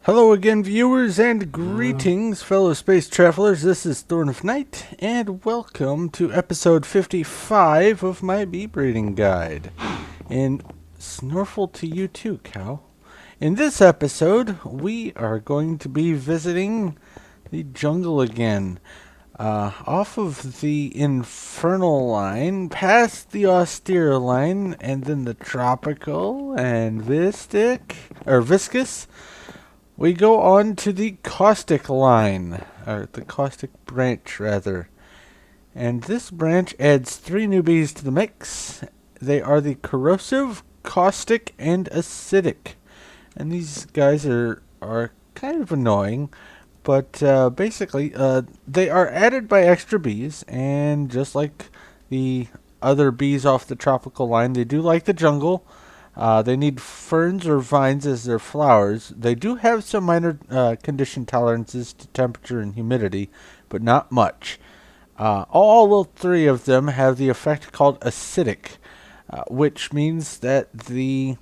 Hello again, viewers, and greetings, fellow space travelers. This is Thorn of Night, and welcome to episode 55 of my bee breeding guide. And snorful to you too, Cal. In this episode, we are going to be visiting the jungle again. Off of the infernal line, past the austere line, and then the tropical and viscous. We go on to the caustic line, or the caustic branch, rather. And this branch adds 3 newbies to the mix. They are the corrosive, caustic, and acidic. And these guys are kind of annoying, but basically, they are added by extra bees, and just like the other bees off the tropical line, they do like the jungle. They need ferns or vines as their flowers. They do have some minor condition tolerances to temperature and humidity, but not much. All 3 of them have the effect called acidic, which means that the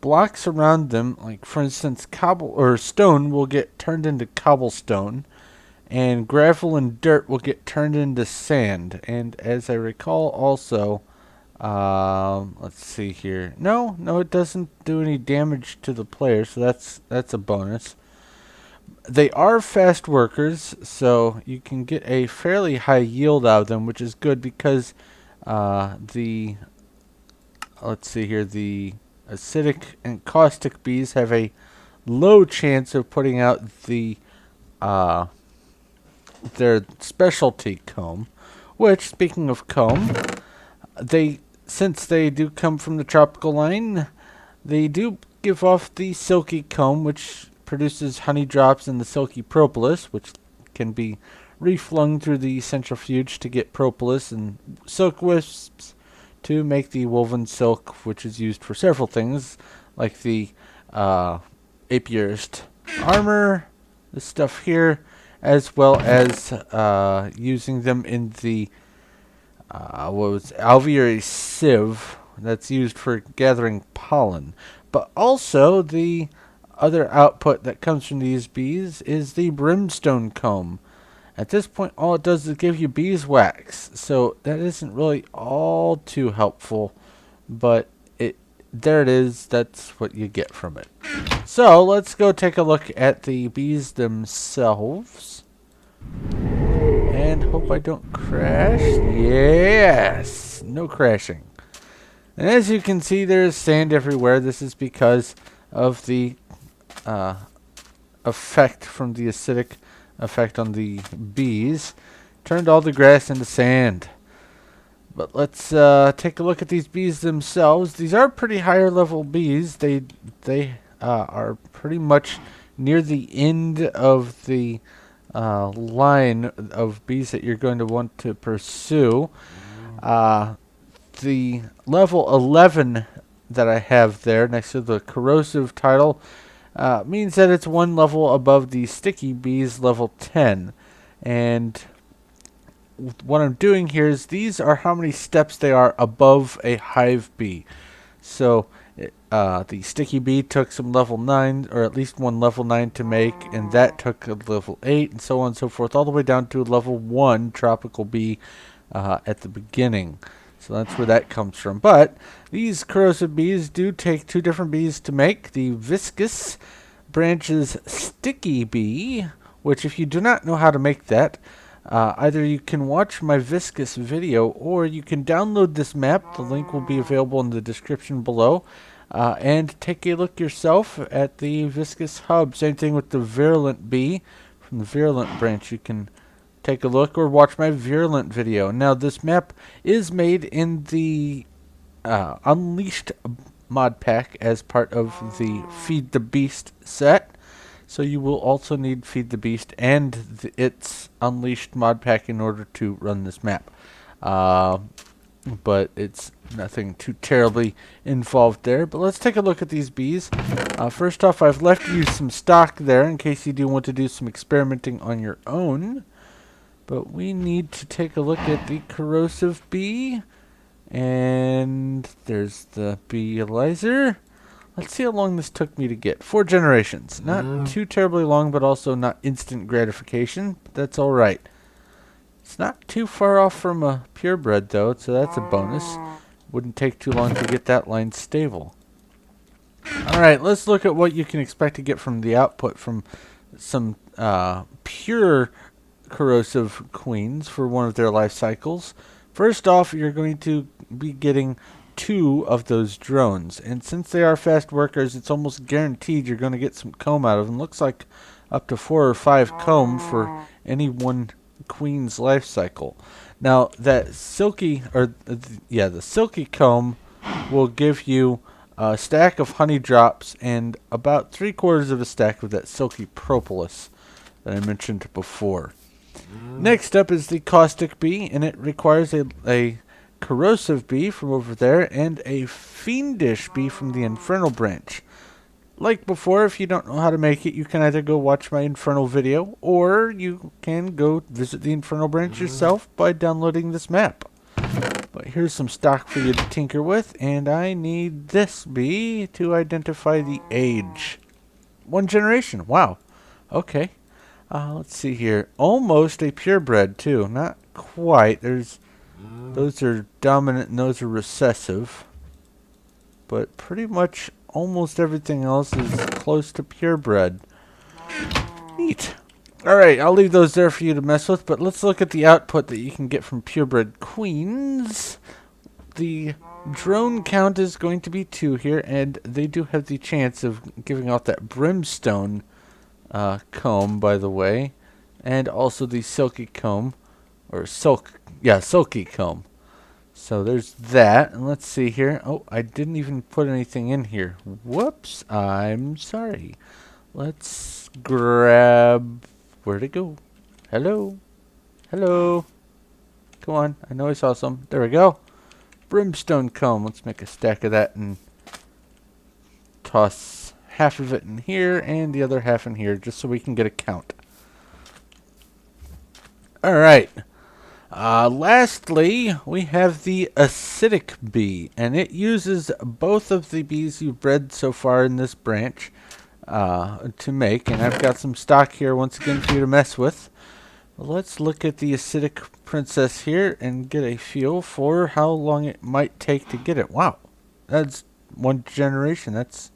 blocks around them, like for instance cobble or stone, will get turned into cobblestone, and gravel and dirt will get turned into sand. And as I recall, also, let's see here. No, it doesn't do any damage to the player, so that's a bonus. They are fast workers, so you can get a fairly high yield out of them, which is good because the let's see here, the acidic and caustic bees have a low chance of putting out their specialty comb. Which, speaking of comb, since they do come from the tropical line, they do give off the silky comb, which produces honey drops in the silky propolis, which can be reflung through the centrifuge to get propolis and silk wisps to make the woven silk, which is used for several things, like the apiarist armor, this stuff here, as well as using them in the alveoli sieve that's used for gathering pollen. But also the other output that comes from these bees is the brimstone comb. At this point, all it does is give you beeswax, so that isn't really all too helpful, but there it is. That's what you get from it. So let's go take a look at the bees themselves. And hope I don't crash. Yes! No crashing. And as you can see, there's sand everywhere. This is because of the effect from the acidic effect on the bees. Turned all the grass into sand. But let's take a look at these bees themselves. These are pretty higher level bees. They are pretty much near the end of the line of bees that you're going to want to pursue. The level 11 that I have there next to the corrosive title means that it's 1 level above the sticky bees level 10. And what I'm doing here is these are how many steps they are above a hive bee. So the sticky bee took some level 9, or at least 1 level 9 to make, and that took a level 8, and so on and so forth, all the way down to a level 1 tropical bee at the beginning. So that's where that comes from. But these corrosive bees do take 2 different bees to make. The viscous branch's sticky bee, which if you do not know how to make that, either you can watch my viscous video or you can download this map. The link will be available in the description below. And take a look yourself at the viscous hub. Same thing with the virulent bee from the virulent branch. You can take a look or watch my virulent video. Now this map is made in the Unleashed mod pack as part of the Feed the Beast set. So you will also need Feed the Beast and its Unleashed mod pack in order to run this map. But it's nothing too terribly involved there. But let's take a look at these bees. First off, I've left you some stock there in case you do want to do some experimenting on your own. But we need to take a look at the corrosive bee. And there's the bee Elizer. Let's see how long this took me to get. 4 generations. Not too terribly long, but also not instant gratification. But that's alright. It's not too far off from a purebred, though, so that's a bonus. Wouldn't take too long to get that line stable. Alright, let's look at what you can expect to get from the output from some pure corrosive queens for one of their life cycles. First off, you're going to be getting 2 of those drones, and since they are fast workers, it's almost guaranteed you're going to get some comb out of them. Looks like up to 4 or 5 comb for any one queen's life cycle. Now that silky, the silky comb will give you a stack of honey drops and about 3/4 of a stack of that silky propolis that I mentioned before. Next up is the caustic bee, and it requires a corrosive bee from over there and a fiendish bee from the infernal branch. Like before, if you don't know how to make it, you can either go watch my infernal video, or you can go visit the infernal branch yourself by downloading this map. But here's some stock for you to tinker with, and I need this bee to identify the age. 1 generation. Wow. Okay. Let's see here. Almost a purebred, too. Not quite. Those are dominant and those are recessive. But pretty much almost everything else is close to purebred. Neat. Alright, I'll leave those there for you to mess with, but let's look at the output that you can get from purebred queens. The drone count is going to be 2 here, and they do have the chance of giving off that brimstone comb, by the way, and also the silky comb, or silky comb. So there's that, and let's see here. Oh, I didn't even put anything in here. Whoops, I'm sorry. Let's grab... Where'd it go? Hello? Hello? Come on, I know I saw some. There we go. Brimstone comb. Let's make a stack of that and toss half of it in here and the other half in here just so we can get a count. Alright. Lastly, we have the acidic bee, and it uses both of the bees you've bred so far in this branch to make, and I've got some stock here once again for you to mess with. Let's look at the acidic princess here and get a feel for how long it might take to get it. Wow, that's 1 generation. That's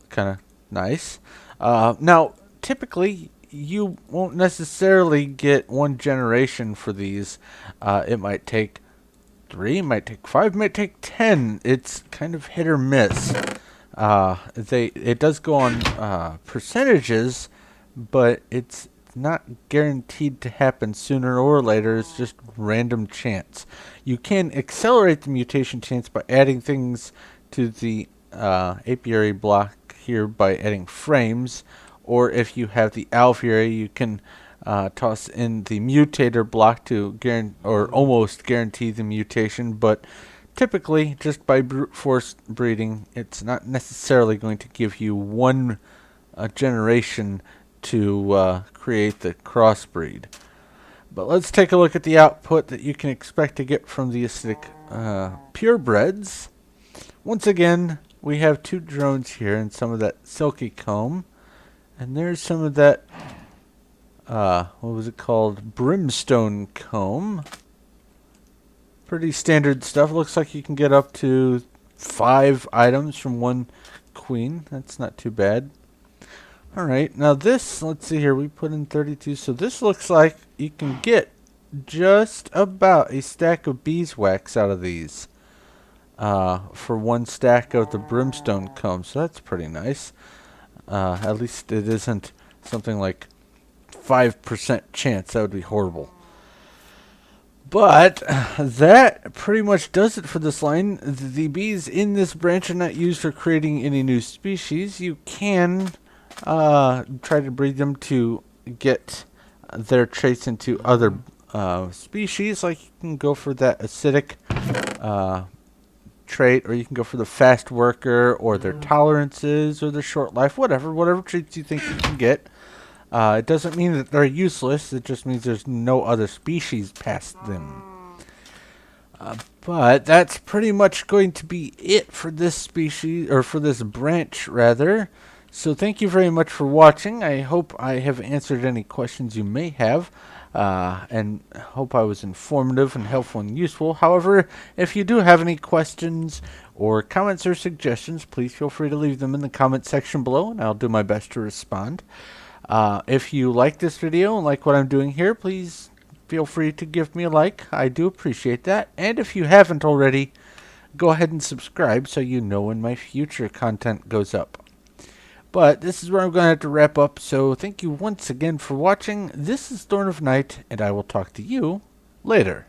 kind of nice. Now, typically, you won't necessarily get 1 generation for these. It might take 3, it might take 5, it might take 10. It's kind of hit or miss. It does go on percentages, but it's not guaranteed to happen sooner or later. It's just random chance. You can accelerate the mutation chance by adding things to the apiary block here by adding frames, or if you have the alveary, you can toss in the mutator block to almost guarantee the mutation, but typically, just by brute force breeding, it's not necessarily going to give you 1 generation to create the crossbreed. But let's take a look at the output that you can expect to get from the acidic purebreds. Once again, we have 2 drones here and some of that silky comb. And there's some of that, what was it called? Brimstone comb. Pretty standard stuff. Looks like you can get up to 5 items from 1 queen. That's not too bad. Alright, now this, let's see here, we put in 32, so this looks like you can get just about a stack of beeswax out of these for 1 stack of the brimstone comb, so that's pretty nice. At least it isn't something like 5% chance. That would be horrible. But that pretty much does it for this line. The bees in this branch are not used for creating any new species. You can try to breed them to get their traits into other species. Like you can go for that acidic trait, or you can go for the fast worker, or their tolerances, or their short life, whatever traits you think you can get. It doesn't mean that they're useless. It just means there's no other species past them. But that's pretty much going to be it for this species, or for this branch rather. So thank you very much for watching. I hope I have answered any questions you may have, and hope I was informative and helpful and useful. However, if you do have any questions or comments or suggestions, please feel free to leave them in the comment section below, and I'll do my best to respond. If you like this video and like what I'm doing here, please feel free to give me a like. I do appreciate that. And if you haven't already, go ahead and subscribe so you know when my future content goes up. But this is where I'm going to have to wrap up, so thank you once again for watching. This is Thorn of Night, and I will talk to you later.